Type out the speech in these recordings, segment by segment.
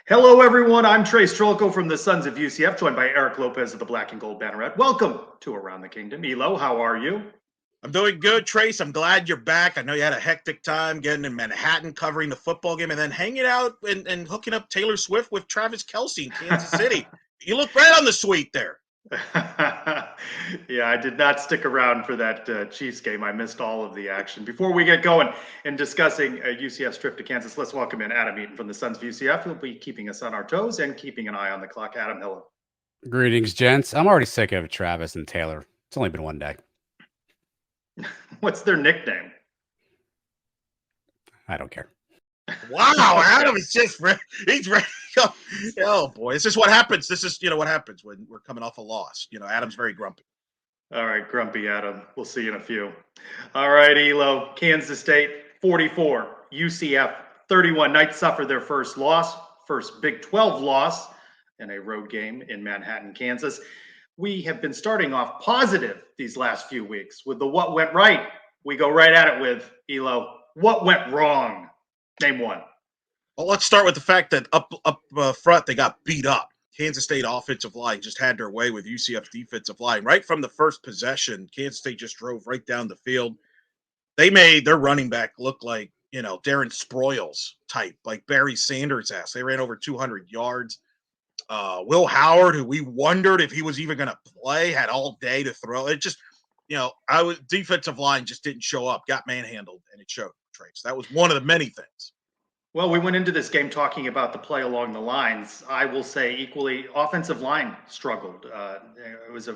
Hello, everyone. I'm Trylko from the Sons of UCF, joined by Eric Lopez of the Black and Gold Banneret. Welcome to Around the Kingdom. Elo, how are you? I'm doing good, Trace. I'm glad you're back. I know you had a hectic time getting in Manhattan covering the football game and then hanging out and hooking up Taylor Swift with Travis Kelce in Kansas City. You look right on the suite there. Yeah, I did not stick around for that Chiefs game. I missed all of the action. Before we get going and discussing UCF's trip to Kansas, let's welcome in Adam Eaton from the Sons of UCF. He'll be keeping us on our toes and keeping an eye on the clock. Adam, hello. Greetings, gents. I'm already sick of Travis and Taylor. It's only been one day. What's their nickname? I don't care. Wow, Adam is just he's ready to go. Oh boy, this is what happens. This is what happens when we're coming off a loss. Adam's very grumpy. All right, grumpy Adam. We'll see you in a few. All right, Elo. Kansas State 44, UCF 31. Knights suffered their first Big 12 loss in a road game in Manhattan, Kansas. We have been starting off positive these last few weeks with the what went right. We go right at it with Elo. What went wrong? Name one. Well, let's start with the fact that up front they got beat up. Kansas State offensive line just had their way with UCF's defensive line. Right from the first possession, Kansas State just drove right down the field. They made their running back look like, Darren Sproles type, like Barry Sanders-esque. They ran over 200 yards. Will Howard, who we wondered if he was even going to play, had all day to throw. It just, defensive line just didn't show up, got manhandled, and it showed. Trace. That was one of the many things. Well, we went into this game talking about the play along the lines. I will say equally, offensive line struggled. It was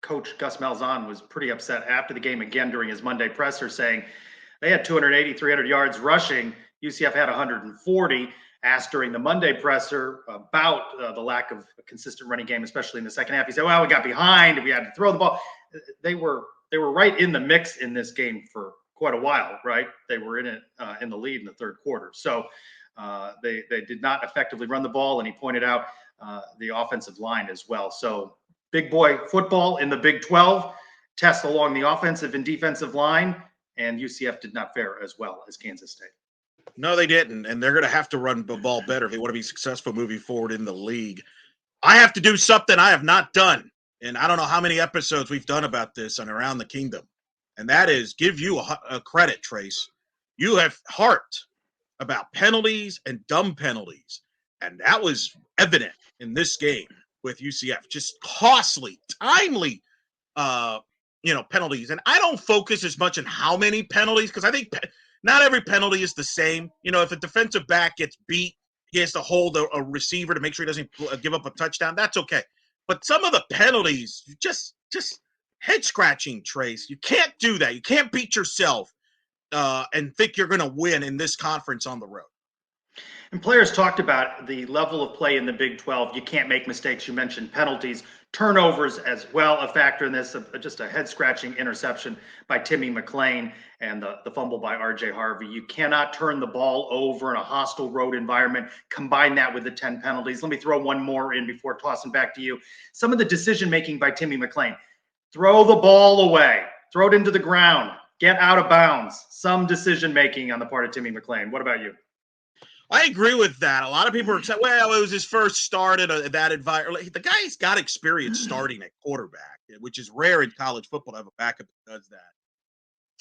Coach Gus Malzahn was pretty upset after the game again during his Monday presser, saying they had 280, 300 yards rushing. UCF had 140. Asked during the Monday presser about the lack of a consistent running game, especially in the second half. He said, well, we got behind. We had to throw the ball. They were right in the mix in this game for quite a while, right? They were in it in the lead in the third quarter. So they did not effectively run the ball, and he pointed out the offensive line as well. So big boy football in the Big 12, test along the offensive and defensive line, and UCF did not fare as well as Kansas State. No, they didn't, and they're going to have to run the ball better if they want to be successful moving forward in the league. I have to do something I have not done, and I don't know how many episodes we've done about this on Around the Kingdom, and that is give you a credit, Trace. You have heart about penalties and dumb penalties, and that was evident in this game with UCF. Just costly, timely, penalties. And I don't focus as much on how many penalties because I think not every penalty is the same. If a defensive back gets beat, he has to hold a receiver to make sure he doesn't give up a touchdown. That's okay. But some of the penalties, just head scratching, Trace. You can't do that. You can't beat yourself and think you're going to win in this conference on the road. And players talked about the level of play in the Big 12. You can't make mistakes. You mentioned penalties, turnovers as well, a factor in this. Just a head-scratching interception by Timmy McClain and the fumble by R.J. Harvey. You cannot turn the ball over in a hostile road environment. Combine that with the 10 penalties. Let me throw one more in before tossing back to you. Some of the decision-making by Timmy McClain. Throw the ball away. Throw it into the ground. Get out of bounds. Some decision-making on the part of Timmy McClain. What about you? I agree with that. A lot of people are saying, well, it was his first start at that environment. The guy's got experience starting at quarterback, which is rare in college football to have a backup that does that.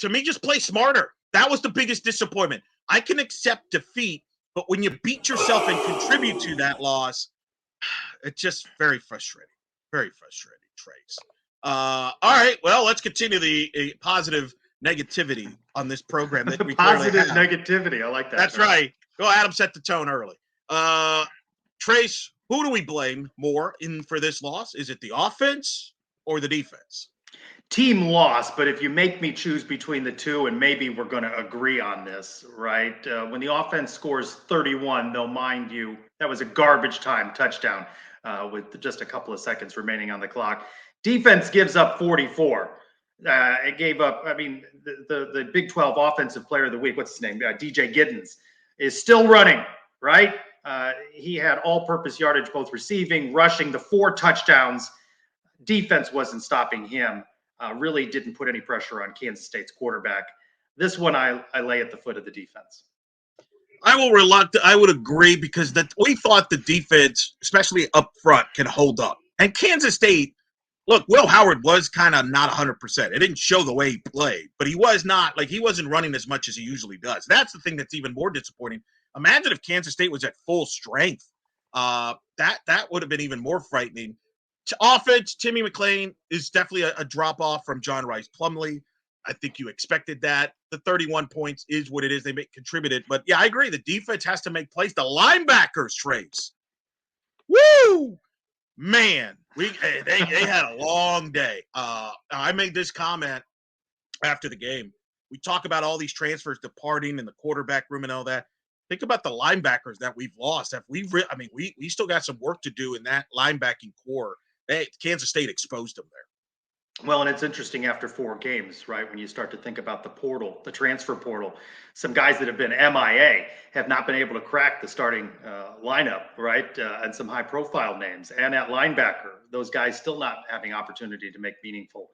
To me, just play smarter. That was the biggest disappointment. I can accept defeat, but when you beat yourself and contribute to that loss, it's just very frustrating. Very frustrating, Trace. All right, well, let's continue the positive negativity on this program. That we positive negativity. I like that. That's right. Go, Adam, set the tone early. Trace, who do we blame more for this loss? Is it the offense or the defense? Team lost, but if you make me choose between the two, and maybe we're going to agree on this, right? When the offense scores 31, though, mind you, that was a garbage time touchdown with just a couple of seconds remaining on the clock. Defense gives up 44. It gave up, the Big 12 Offensive Player of the Week, what's his name? DJ Giddens is still running, right? He had all-purpose yardage, both receiving, rushing, the 4 touchdowns. Defense wasn't stopping him. Really didn't put any pressure on Kansas State's quarterback. This one I lay at the foot of the defense. I would agree because we thought the defense, especially up front, can hold up. And Kansas State, look, Will Howard was kind of not 100%. It didn't show the way he played, but he wasn't running as much as he usually does. That's the thing that's even more disappointing. Imagine if Kansas State was at full strength. That would have been even more frightening. To offense, Timmy McClain is definitely a drop off from John Rice Plumlee. I think you expected that. The 31 points is what it is. They contributed. But yeah, I agree. The defense has to make plays. The linebackers, Trace. Woo! Man, they had a long day. I made this comment after the game. We talk about all these transfers departing in the quarterback room and all that. Think about the linebackers that we've lost. We still got some work to do in that linebacking core. Kansas State exposed them there. Well, and it's interesting after 4 games, right? When you start to think about the portal, the transfer portal, some guys that have been MIA have not been able to crack the starting lineup, right? And some high profile names. And at linebacker, those guys still not having opportunity to make meaningful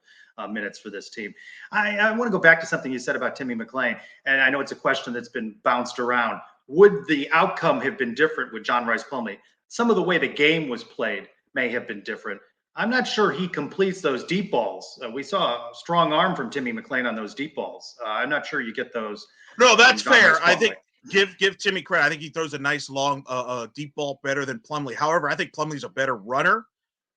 minutes for this team. I want to go back to something you said about Timmy McClain. And I know it's a question that's been bounced around. Would the outcome have been different with John Rice Plumlee? Some of the way the game was played may have been different. I'm not sure he completes those deep balls. We saw a strong arm from Timmy McClain on those deep balls. I'm not sure you get those. No, that's fair. I think give Timmy credit. I think he throws a nice long deep ball better than Plumlee. However, I think Plumlee's a better runner.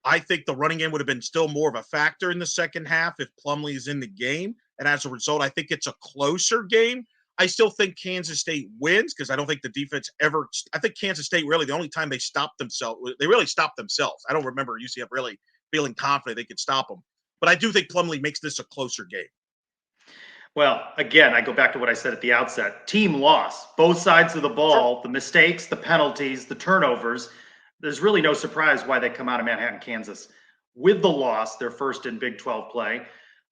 I think the running game would have been still more of a factor in the second half if Plumlee is in the game. And as a result, I think it's a closer game. I still think Kansas State wins because I don't think the defense ever – I think Kansas State really the only time they stopped themselves – they really stopped themselves. I don't remember UCF really feeling confident they could stop them. But I do think Plumlee makes this a closer game. Well, again, I go back to what I said at the outset. Team loss, both sides of the ball, the mistakes, the penalties, the turnovers. There's really no surprise why they come out of Manhattan, Kansas with the loss, their first in Big 12 play.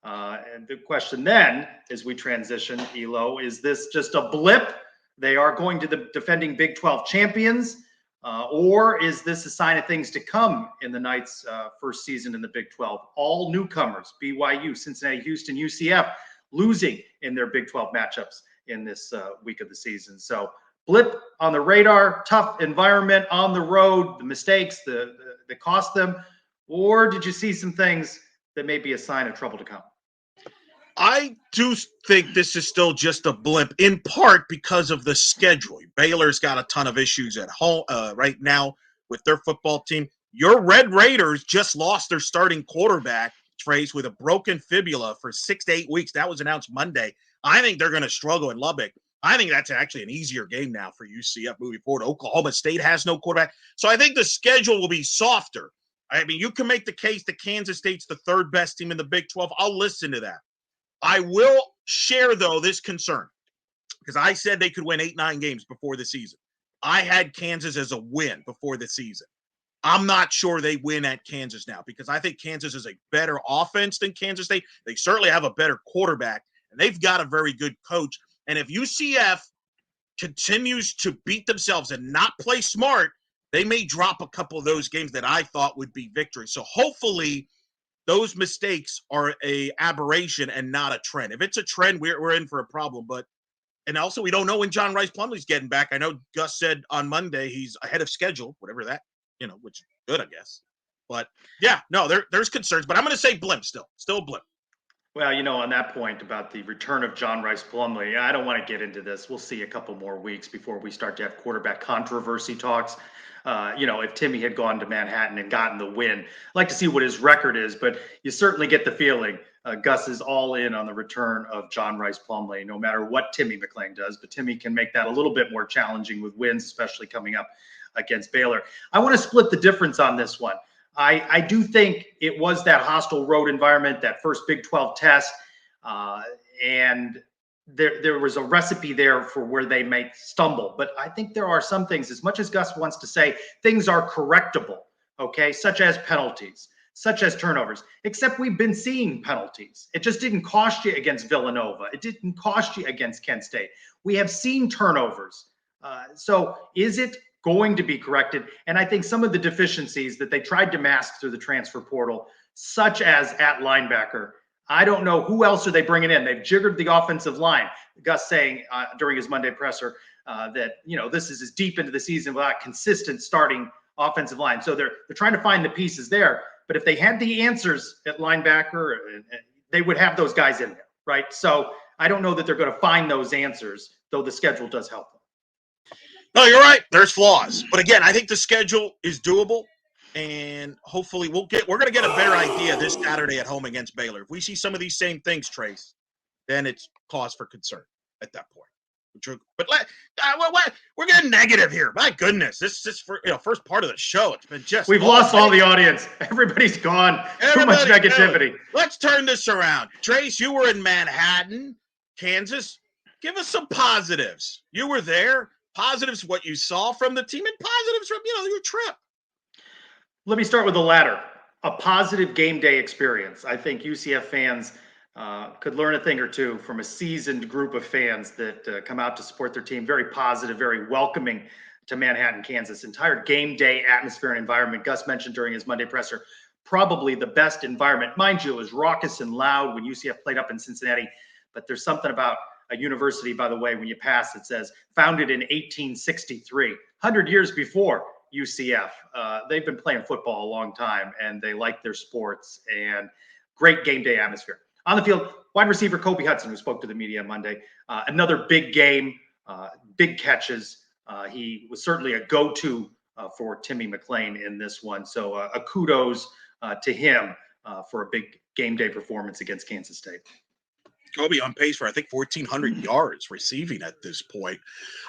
And the question then, as we transition, Elo, is this just a blip? They are going to the defending Big 12 champions, or is this a sign of things to come in the Knights' first season in the Big 12? All newcomers, BYU, Cincinnati, Houston, UCF, losing in their Big 12 matchups in this week of the season. So blip on the radar, tough environment on the road, the mistakes that cost them, or did you see some things that may be a sign of trouble to come? I do think this is still just a blip, in part because of the schedule. Baylor's got a ton of issues at home right now with their football team. Your Red Raiders just lost their starting quarterback, Trace, with a broken fibula for 6 to 8 weeks. That was announced Monday. I think they're going to struggle in Lubbock. I think that's actually an easier game now for UCF moving forward. Oklahoma State has no quarterback. So I think the schedule will be softer. I mean, you can make the case that Kansas State's the third best team in the Big 12. I'll listen to that. I will share, though, this concern because I said they could win 8-9 games before the season. I had Kansas as a win before the season. I'm not sure they win at Kansas now because I think Kansas is a better offense than Kansas State. They certainly have a better quarterback, and they've got a very good coach. And if UCF continues to beat themselves and not play smart, they may drop a couple of those games that I thought would be victories. So hopefully those mistakes are a aberration and not a trend. If it's a trend, we're in for a problem. And also we don't know when John Rice Plumlee's getting back. I know Gus said on Monday he's ahead of schedule, whatever that, which is good, I guess. But yeah, no, there's concerns. But I'm going to say blimp still a blimp. Well, on that point about the return of John Rice Plumlee, I don't want to get into this. We'll see a couple more weeks before we start to have quarterback controversy talks. If Timmy had gone to Manhattan and gotten the win, I'd like to see what his record is, but you certainly get the feeling Gus is all in on the return of John Rice Plumlee, no matter what Timmy McClain does. But Timmy can make that a little bit more challenging with wins, especially coming up against Baylor. I want to split the difference on this one. I do think it was that hostile road environment, that first Big 12 test, and there was a recipe there for where they may stumble. But I think there are some things, as much as Gus wants to say, things are correctable, okay, such as penalties, such as turnovers, except we've been seeing penalties. It just didn't cost you against Villanova. It didn't cost you against Kent State. We have seen turnovers. So is it going to be corrected? And I think some of the deficiencies that they tried to mask through the transfer portal, such as at linebacker, I don't know who else are they bringing in. They've jiggered the offensive line. Gus saying during his Monday presser that this is as deep into the season without consistent starting offensive line. So they're trying to find the pieces there. But if they had the answers at linebacker, they would have those guys in there, right? So I don't know that they're going to find those answers, though the schedule does help them. No, you're right. There's flaws. But again, I think the schedule is doable. And hopefully we're going to get a better idea this Saturday at home against Baylor. If we see some of these same things, Trace, then it's cause for concern at that point. But we're getting negative here. My goodness, this is for first part of the show. It's been just we've lost all the audience. Everybody's gone. Too much negativity. Let's turn this around. Trace, you were in Manhattan, Kansas. Give us some positives. You were there. Positives, what you saw from the team, and positives from your trip. Let me start with the latter. A positive game day experience. I think UCF fans could learn a thing or two from a seasoned group of fans that come out to support their team. Very positive, very welcoming to Manhattan, Kansas. Entire game day atmosphere and environment. Gus mentioned during his Monday presser, probably the best environment. Mind you, it was raucous and loud when UCF played up in Cincinnati, but there's something about a university, by the way, when you pass, it says founded in 1863, 100 years before UCF. They've been playing football a long time, and they like their sports, and great game day atmosphere. On the field, wide receiver Kobe Hudson, who spoke to the media Monday, another big game, big catches. He was certainly a go-to for Timmy McClain in this one. So a kudos to him for a big game day performance against Kansas State. Kobe on pace for, I think, 1,400 yards receiving at this point.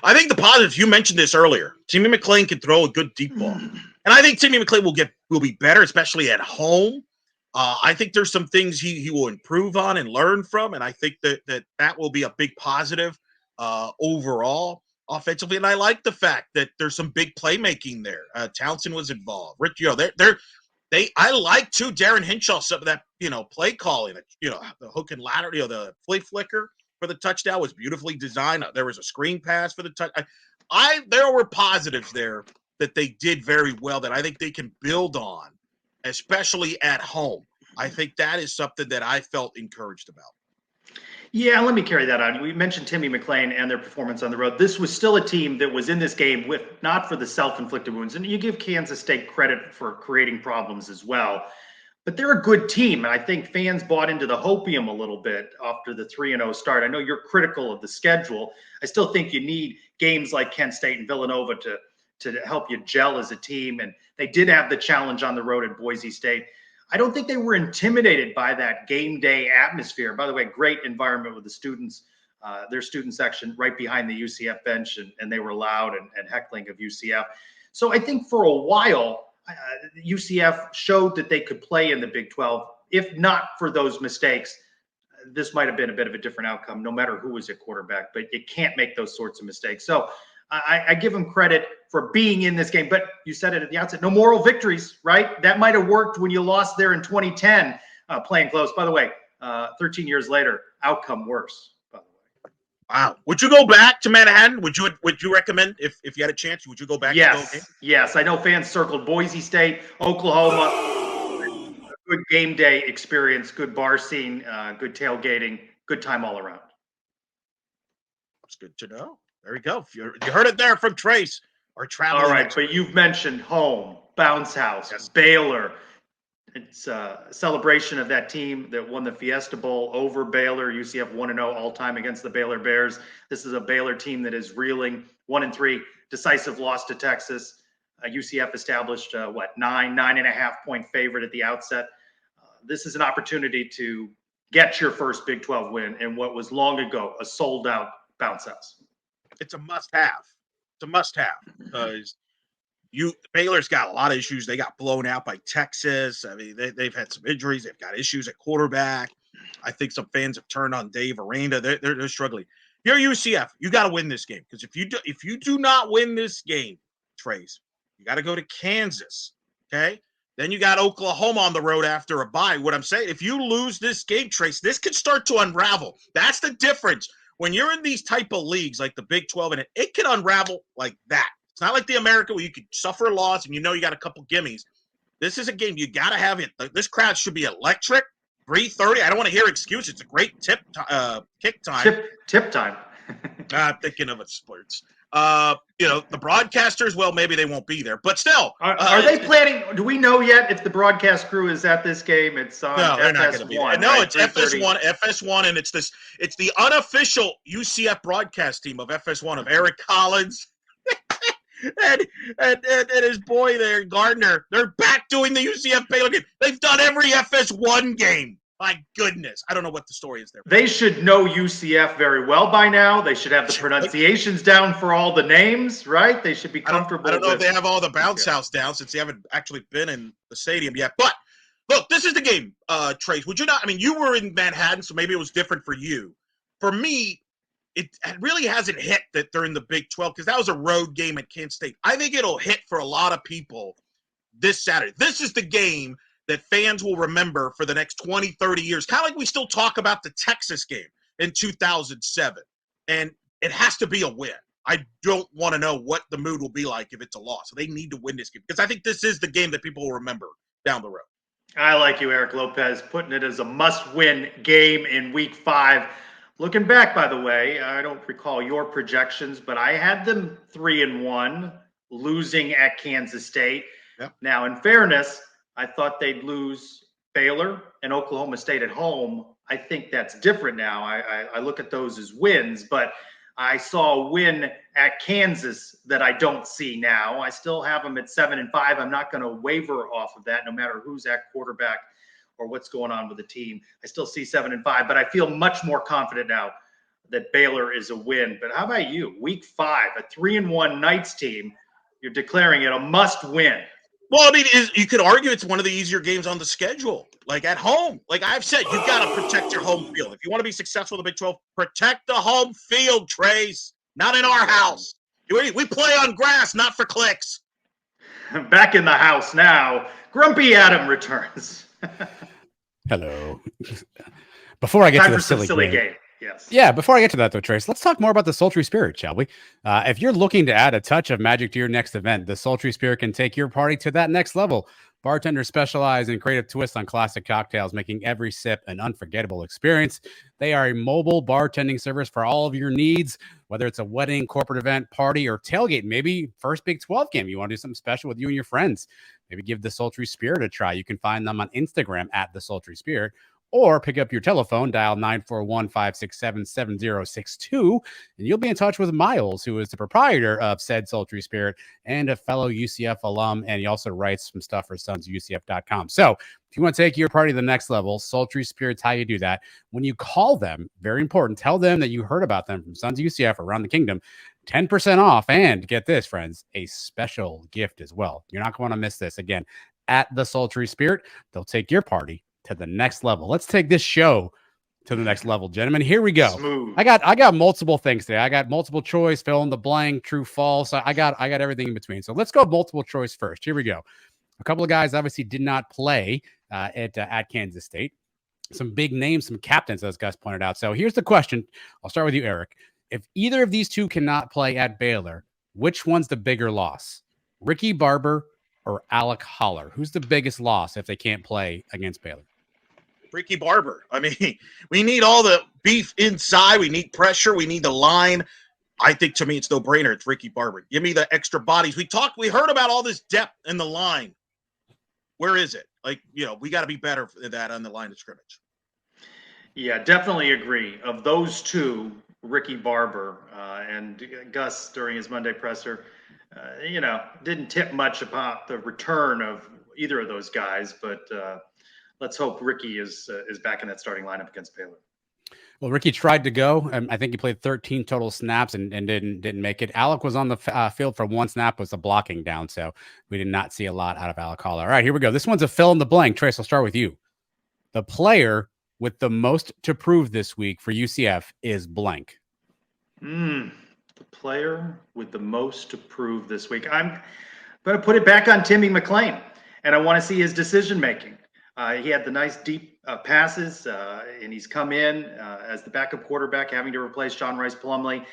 I think the positives, you mentioned this earlier. Timmy McClain can throw a good deep ball. And I think Timmy McClain will be better, especially at home. I think there's some things he will improve on and learn from. And I think that will be a big positive overall offensively. And I like the fact that there's some big playmaking there. Townsend was involved. Rich, I like too Darren Hinshaw, some of that, play calling, the hook and ladder, the flea flicker for the touchdown was beautifully designed. There was a screen pass for the touch. There were positives there that they did very well that I think they can build on, especially at home. I think that is something that I felt encouraged about. Yeah, let me carry that on. We mentioned Timmy McClain and their performance on the road. This was still a team that was in this game with not for the self-inflicted wounds. And you give Kansas State credit for creating problems as well. But they're a good team. And I think fans bought into the hopium a little bit after the 3-0 start. I know you're critical of the schedule. I still think you need games like Kent State and Villanova to help you gel as a team. And they did have the challenge on the road at Boise State. I don't think they were intimidated by that game day atmosphere. By the way, great environment with the students, their student section right behind the UCF bench, and they were loud and heckling of UCF. So I think for a while, UCF showed that they could play in the Big 12. If not for those mistakes, this might have been a bit of a different outcome, no matter who was at quarterback, but you can't make those sorts of mistakes. So I give them credit for being in this game, but you said it at the outset, no moral victories, right? That might have worked when you lost there in 2010, playing close. By the way, 13 years later, outcome worse, by the way. Wow. Would you go back to Manhattan? Would you recommend, if you had a chance, would you go back? Yes. Yes. I know fans circled Boise State, Oklahoma. Good game day experience, good bar scene, good tailgating, good time all around. It's good to know. There we go. You heard it there from Trace. Or traveling. All right, but you've mentioned home, bounce house, yes. Baylor. It's a celebration of that team that won the Fiesta Bowl over Baylor. UCF 1-0 all time against the Baylor Bears. This is a Baylor team that is reeling. 1-3, decisive loss to Texas. UCF established 9.5 point favorite at the outset. This is an opportunity to get your first Big 12 win in what was long ago a sold out bounce house. It's a must-have. It's a must-have because Baylor's got a lot of issues. They got blown out by Texas. I mean, they've had some injuries. They've got issues at quarterback. I think some fans have turned on Dave Aranda. They're struggling. You're UCF. You got to win this game because if you do not win this game, Trace, you got to go to Kansas. Okay, then you got Oklahoma on the road after a bye. What I'm saying, if you lose this game, Trace, this could start to unravel. That's the difference. When you're in these type of leagues like the Big 12, and it can unravel like that. It's not like the America where you could suffer a loss and you got a couple gimmies. This is a game you got to have it. This crowd should be electric. 3:30. I don't want to hear excuses. It's a great kick time. Tip time. I'm thinking of it sports. The broadcasters, well, maybe they won't be there, but still. Are they planning? Do we know yet if the broadcast crew is at this game? It's on No, they're FS1. not going to be there. No, right? it's FS1, and it's the unofficial UCF broadcast team of FS1 of Eric Collins and his boy there, Gardner. They're back doing the UCF Baylor game. They've done every FS1 game. My goodness. I don't know what the story is there. They should know UCF very well by now. They should have the pronunciations down for all the names, right? They should be comfortable. I don't know if they have all the bounce house down since they haven't actually been in the stadium yet. But, look, this is the game, Trace. Would you not – I mean, you were in Manhattan, so maybe it was different for you. For me, it really hasn't hit that they're in the Big 12 because that was a road game at Kansas State. I think it'll hit for a lot of people this Saturday. This is the game that fans will remember for the next 20, 30 years. Kind of like we still talk about the Texas game in 2007. And it has to be a win. I don't want to know what the mood will be like if it's a loss. So they need to win this game because I think this is the game that people will remember down the road. I like you, Eric Lopez, putting it as a must-win game in Week 5. Looking back, by the way, I don't recall your projections, but I had them 3-1, losing at Kansas State. Yep. Now, in fairness, I thought they'd lose Baylor and Oklahoma State at home. I think that's different now. I look at those as wins, but I saw a win at Kansas that I don't see now. I still have them at 7-5. I'm not going to waver off of that, no matter who's at quarterback or what's going on with the team. I still see 7-5, but I feel much more confident now that Baylor is a win. But how about you? Week 5, a 3-1 Knights team. You're declaring it a must-win. Well, I mean, you could argue it's one of the easier games on the schedule. Like at home, like I've said, you've got to protect your home field. If you want to be successful in the Big 12, protect the home field, Trace. Not in our house. We play on grass, not for clicks. Back in the house now, Grumpy Adam returns. Hello. Before I get Time to the for some silly game. Yes. Yeah, before I get to that, though, Trace, let's talk more about the Sultry Spirit, shall we? If you're looking to add a touch of magic to your next event, the Sultry Spirit can take your party to that next level. Bartenders specialize in creative twists on classic cocktails, making every sip an unforgettable experience. They are a mobile bartending service for all of your needs, whether it's a wedding, corporate event, party, or tailgate. Maybe first Big 12 game. You want to do something special with you and your friends. Maybe give the Sultry Spirit a try. You can find them on Instagram at the Sultry Spirit. Or pick up your telephone, dial 941-567-7062, and you'll be in touch with Miles, who is the proprietor of said Sultry Spirit and a fellow UCF alum, and he also writes some stuff for sonsUCF.com. So if you want to take your party to the next level, Sultry Spirit's how you do that. When you call them, very important, tell them that you heard about them from Sons UCF around the kingdom, 10% off, and get this, friends, a special gift as well. You're not going to miss this. Again, at the Sultry Spirit, they'll take your party to the next level. Let's take this show to the next level, gentlemen. Here we go. Smooth. I got multiple things today. I got multiple choice, fill in the blank, true, false. I got everything in between. So let's go multiple choice first. Here we go. A couple of guys obviously did not play at Kansas State. Some big names, some captains, as Gus pointed out. So here's the question. I'll start with you, Eric. If either of these two cannot play at Baylor, which one's the bigger loss? Ricky Barber or Alec Holler? Who's the biggest loss if they can't play against Baylor? Ricky Barber. I mean, we need all the beef inside. We need pressure. We need the line. I think, to me, it's no brainer. It's Ricky Barber. Give me the extra bodies. We heard about all this depth in the line. Where is it? Like, we got to be better for that on the line of scrimmage. Yeah, definitely agree. Of those two, Ricky Barber and Gus during his Monday presser, didn't tip much about the return of either of those guys, but let's hope Ricky is back in that starting lineup against Baylor. Well, Ricky tried to go. I think he played 13 total snaps and didn't make it. Alec was on the field for one snap, was a blocking down, so we did not see a lot out of Alec Holler. All right, here we go. This one's a fill in the blank. Trace, I'll start with you. The player with the most to prove this week for UCF is blank. The player with the most to prove this week. I'm going to put it back on Timmy McClain, and I want to see his decision making. He had the nice deep passes, and he's come in as the backup quarterback, having to replace John Rice Plumlee.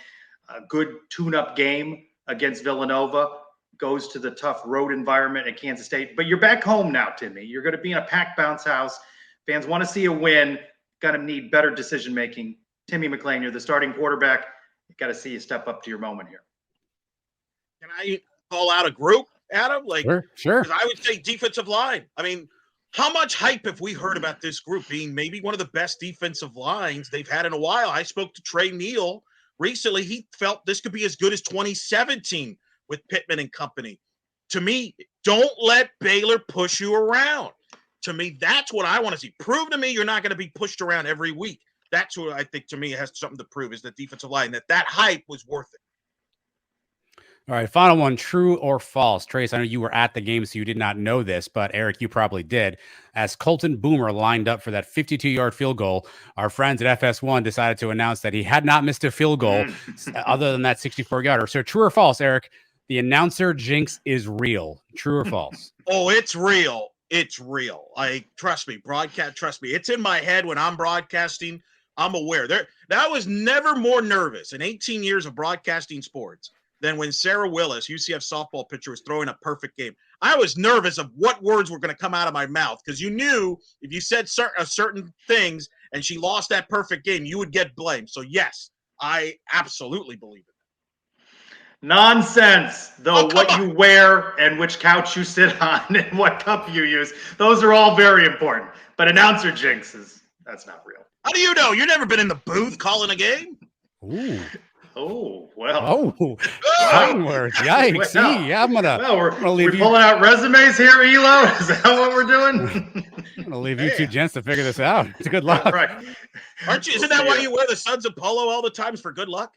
A good tune-up game against Villanova. Goes to the tough road environment at Kansas State. But you're back home now, Timmy. You're going to be in a packed bounce house Fans want to see a win. Going to need better decision making. Timmy McClain, you're the starting quarterback. You got to see you step up to your moment here. Can I call out a group, Adam? Sure. 'Cause I would say defensive line. I mean, how much hype have we heard about this group being maybe one of the best defensive lines they've had in a while? I spoke to Trey Neal recently. He felt this could be as good as 2017 with Pittman and company. To me, don't let Baylor push you around. To me, that's what I want to see. Prove to me you're not going to be pushed around every week. That's what I think, to me, it has something to prove, is the defensive line, that hype was worth it. All right, final one, true or false? Trace, I know you were at the game, so you did not know this, but Eric, you probably did. As Colton Boomer lined up for that 52-yard field goal, our friends at FS1 decided to announce that he had not missed a field goal other than that 64-yarder. So true or false, Eric? The announcer jinx is real. True or false? Oh, it's real. It's real. Trust me, trust me. It's in my head when I'm broadcasting. I'm aware. I was never more nervous in 18 years of broadcasting sports than when Sarah Willis, UCF softball pitcher, was throwing a perfect game. I was nervous of what words were going to come out of my mouth, because you knew if you said certain things and she lost that perfect game, you would get blamed. So, yes, I absolutely believe it. Nonsense, though. What you wear and which couch you sit on and what cup you use, those are all very important. But announcer jinxes, that's not real. How do you know? You've never been in the booth calling a game? Ooh. Oh, well. Oh, fighting words. Yikes. Well, See, I'm going to leave we're pulling out resumes here, Elo? Is that what we're doing? I'm going to leave you two gents to figure this out. Good luck. Right. Isn't that why you wear the Sons of Polo all the times, for good luck?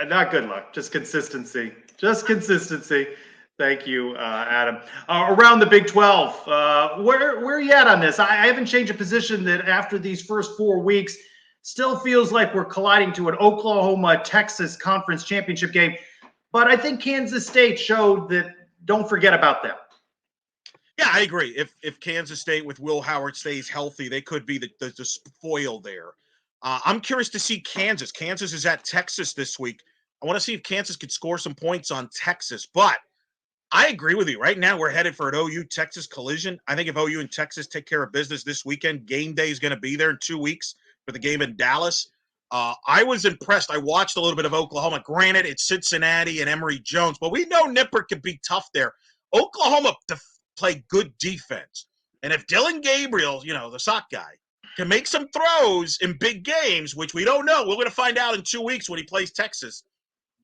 Not good luck, just consistency. Just consistency. Thank you, Adam. Around the Big 12, where are you at on this? I haven't changed a position that after these first 4 weeks, still feels like we're colliding to an Oklahoma-Texas conference championship game. But I think Kansas State showed that don't forget about them. Yeah, I agree. If Kansas State with Will Howard stays healthy, they could be the spoil there. I'm curious to see Kansas. Kansas is at Texas this week. I want to see if Kansas could score some points on Texas. But I agree with you. Right now, we're headed for an OU-Texas collision. I think if OU and Texas take care of business this weekend, game day is going to be there in 2 weeks for the game in Dallas. I was impressed. I watched a little bit of Oklahoma. Granted, it's Cincinnati and Emory Jones, but we know Nippert can be tough there. Oklahoma play good defense. And if Dylan Gabriel, the sock guy, can make some throws in big games, which we don't know, we're going to find out in 2 weeks when he plays Texas,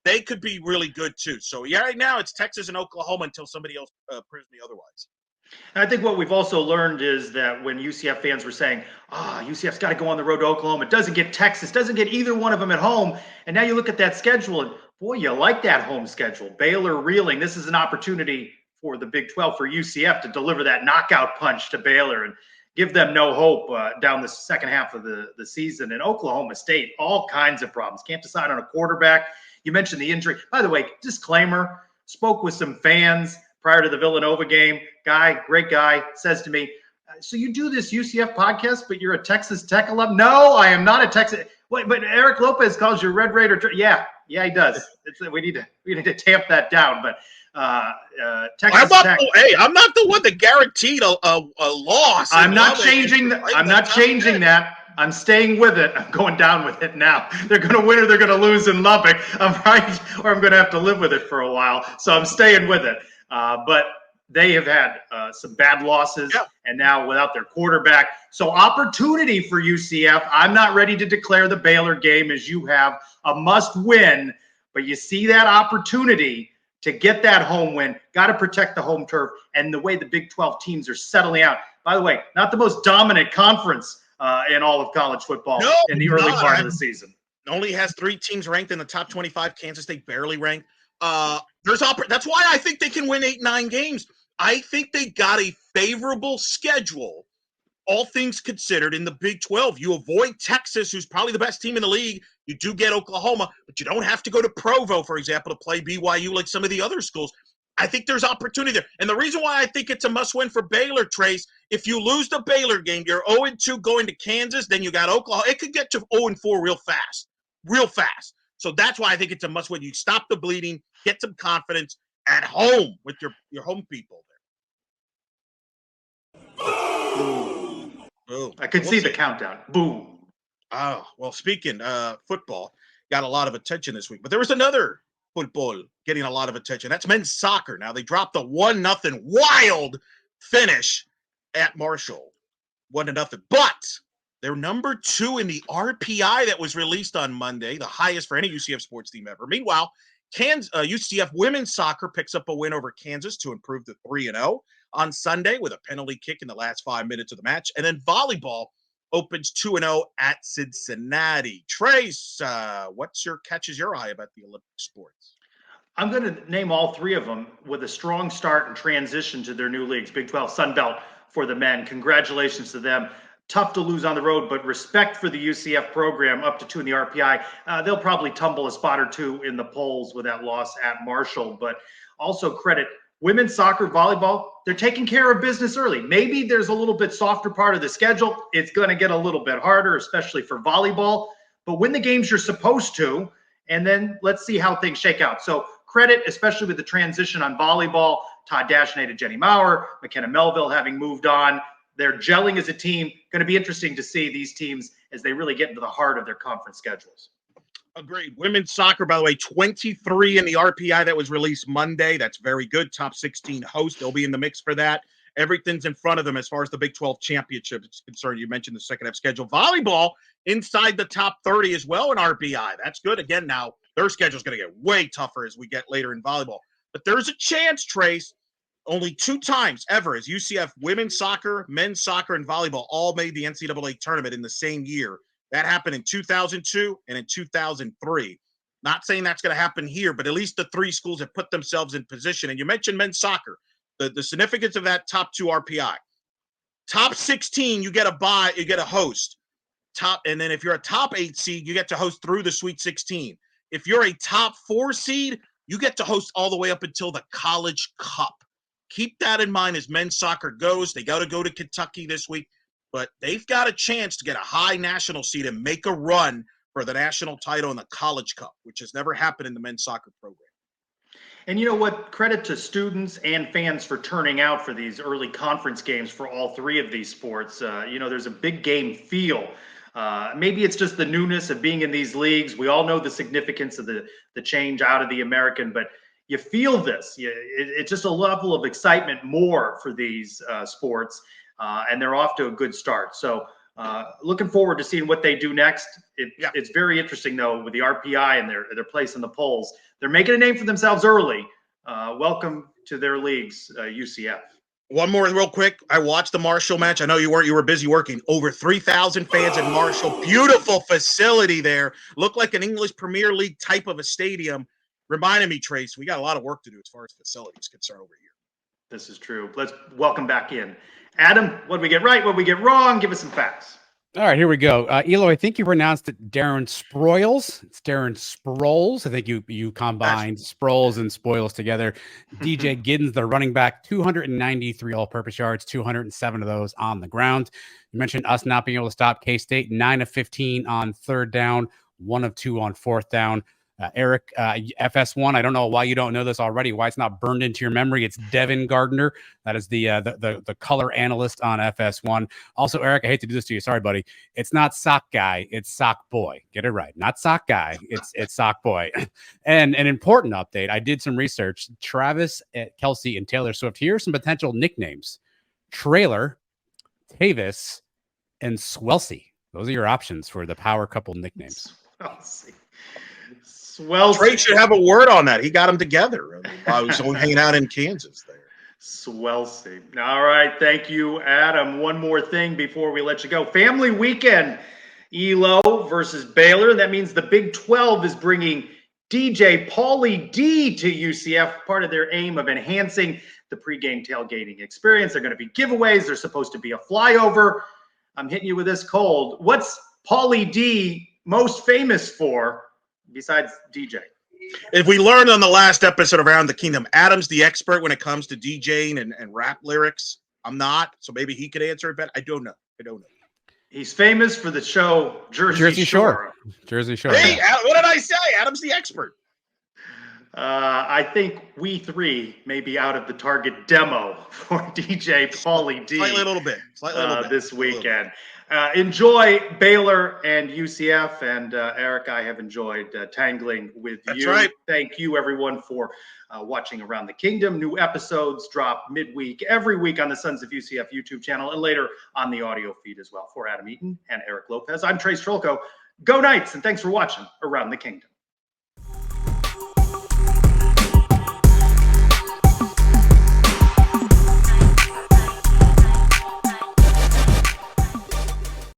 they could be really good too. So, yeah, right now it's Texas and Oklahoma until somebody else proves me otherwise. And I think what we've also learned is that when UCF fans were saying, UCF's got to go on the road to Oklahoma, it doesn't get Texas, doesn't get either one of them at home. And now you look at that schedule and, boy, you like that home schedule. Baylor reeling. This is an opportunity for the Big 12 for UCF to deliver that knockout punch to Baylor and give them no hope down the second half of the season. And Oklahoma State, all kinds of problems. Can't decide on a quarterback. You mentioned the injury. By the way, disclaimer, spoke with some fans prior to the Villanova game. Great guy, says to me, so you do this UCF podcast, but you're a Texas Tech alum? No, I am not a Texas. Wait, but Eric Lopez calls you Red Raider. Yeah, he does. We need to tamp that down. But Texas Tech. I'm not the one that guaranteed a loss. I'm not changing that. I'm staying with it. I'm going down with it now. They're going to win or they're going to lose in Lubbock. I'm right, or I'm going to have to live with it for a while. So I'm staying with it. But they have had some bad losses, and now without their quarterback. So opportunity for UCF. I'm not ready to declare the Baylor game as you have a must win, but you see that opportunity to get that home win. Got to protect the home turf, and the way the Big 12 teams are settling out. By the way, not the most dominant conference in all of college football in the early part of the season. Only has 3 teams ranked in the top 25. Kansas State barely ranked. That's why I think they can win 8-9 games. I think they got a favorable schedule, all things considered, in the Big 12. You avoid Texas, who's probably the best team in the league. You do get Oklahoma, but you don't have to go to Provo, for example, to play BYU like some of the other schools. I think there's opportunity there. And the reason why I think it's a must-win for Baylor, Trace, if you lose the Baylor game, you're 0-2 going to Kansas, then you got Oklahoma. It could get to 0-4 real fast. So that's why I think it's a must-win. You stop the bleeding, get some confidence at home with your home people there. Boom. I could see the countdown. Boom. Oh, well, speaking football got a lot of attention this week, but there was another football getting a lot of attention. That's men's soccer. Now they dropped a 1-0 wild finish at Marshall. 1-0. But they're number 2 in the RPI that was released on Monday, the highest for any UCF sports team ever. Meanwhile, UCF women's soccer picks up a win over Kansas to improve to 3-0 on Sunday with a penalty kick in the last 5 minutes of the match. And then volleyball opens 2-0 at Cincinnati. Trace, what's your catches your eye about the Olympic sports? I'm going to name all 3 of them with a strong start and transition to their new leagues. Big 12 Sun Belt for the men. Congratulations to them. Tough to lose on the road, but respect for the UCF program, up to 2 in the RPI. They'll probably tumble a spot or 2 in the polls with that loss at Marshall, but also credit women's soccer, volleyball. They're taking care of business early. Maybe there's a little bit softer part of the schedule. It's going to get a little bit harder, especially for volleyball, but win the games you're supposed to, and then let's see how things shake out. So credit, especially with the transition on volleyball, Todd Dashnay to Jenny Maurer, McKenna Melville having moved on. They're gelling as a team. Going to be interesting to see these teams as they really get into the heart of their conference schedules. Agreed. Women's soccer, by the way, 23 in the RPI that was released Monday. That's very good. Top 16 host. They'll be in the mix for that. Everything's in front of them as far as the Big 12 championship is concerned. You mentioned the second half schedule. Volleyball inside the top 30 as well in RPI. That's good. Again, now their schedule is going to get way tougher as we get later in volleyball. But there's a chance, Trace. Only 2 times ever has UCF women's soccer, men's soccer, and volleyball all made the NCAA tournament in the same year. That happened in 2002 and in 2003. Not saying that's going to happen here, but at least the 3 schools have put themselves in position. And you mentioned men's soccer, the significance of that top 2 RPI. Top 16, you get a bye, you get a host. And then if you're a top 8 seed, you get to host through the Sweet 16. If you're a top 4 seed, you get to host all the way up until the College Cup. Keep that in mind as men's soccer goes. They got to go to Kentucky this week, but they've got a chance to get a high national seed and make a run for the national title in the College Cup, which has never happened in the men's soccer program. And you know what? Credit to students and fans for turning out for these early conference games for all 3 of these sports. There's a big game feel. Maybe it's just the newness of being in these leagues. We all know the significance of the change out of the American, but you feel this. It's just a level of excitement more for these sports, and they're off to a good start. So looking forward to seeing what they do next. It's very interesting, though, with the RPI and their place in the polls. They're making a name for themselves early. Welcome to their leagues, UCF. One more real quick. I watched the Marshall match. I know you weren't. You were busy working. Over 3,000 fans in Marshall. Beautiful facility there. Looked like an English Premier League type of a stadium. Reminded me, Trace, we got a lot of work to do as far as facilities concerned over here. This is true. Let's welcome back in. Adam, what did we get right? What did we get wrong? Give us some facts. All right, here we go. Elo, I think you pronounced it Darren Sproils. It's Darren Sproles. I think you combined Sproles and Spoils together. DJ Giddens, the running back, 293 all-purpose yards, 207 of those on the ground. You mentioned us not being able to stop K-State, 9 of 15 on 3rd down, 1 of 2 on 4th down. Eric, FS1, I don't know why you don't know this already, why it's not burned into your memory. It's Devin Gardner. That is the color analyst on FS1. Also, Eric, I hate to do this to you. Sorry, buddy. It's not sock guy. It's sock boy. Get it right. Not sock guy. It's sock boy. And an important update. I did some research. Travis Kelce and Taylor Swift. Here are some potential nicknames. Trailer, Tavis, and Swelce. Those are your options for the power couple nicknames. Swelce. Trey should have a word on that. He got them together while he was hanging out in Kansas there. Swelce. All right. Thank you, Adam. One more thing before we let you go. Family weekend, ELO versus Baylor. That means the Big 12 is bringing DJ Paulie D to UCF, part of their aim of enhancing the pregame tailgating experience. They're going to be giveaways. They're supposed to be a flyover. I'm hitting you with this cold. What's Paulie D most famous for besides DJ? If we learned on the last episode of Around the Kingdom, Adam's the expert when it comes to DJing and rap lyrics. I'm not, so maybe he could answer it better. I don't know. He's famous for the show Jersey Shore. Jersey Shore. Hey, what did I say? Adam's the expert. I think we three may be out of the target demo for DJ Pauly D. Slightly a little bit. This weekend. Enjoy Baylor and UCF. And Eric, I have enjoyed tangling with That's you. right. Thank you, everyone, for watching Around the Kingdom. New episodes drop midweek every week on the Sons of UCF YouTube channel and later on the audio feed as well. For Adam Eaton and Eric Lopez, I'm Trylko. Go Knights, and thanks for watching Around the Kingdom.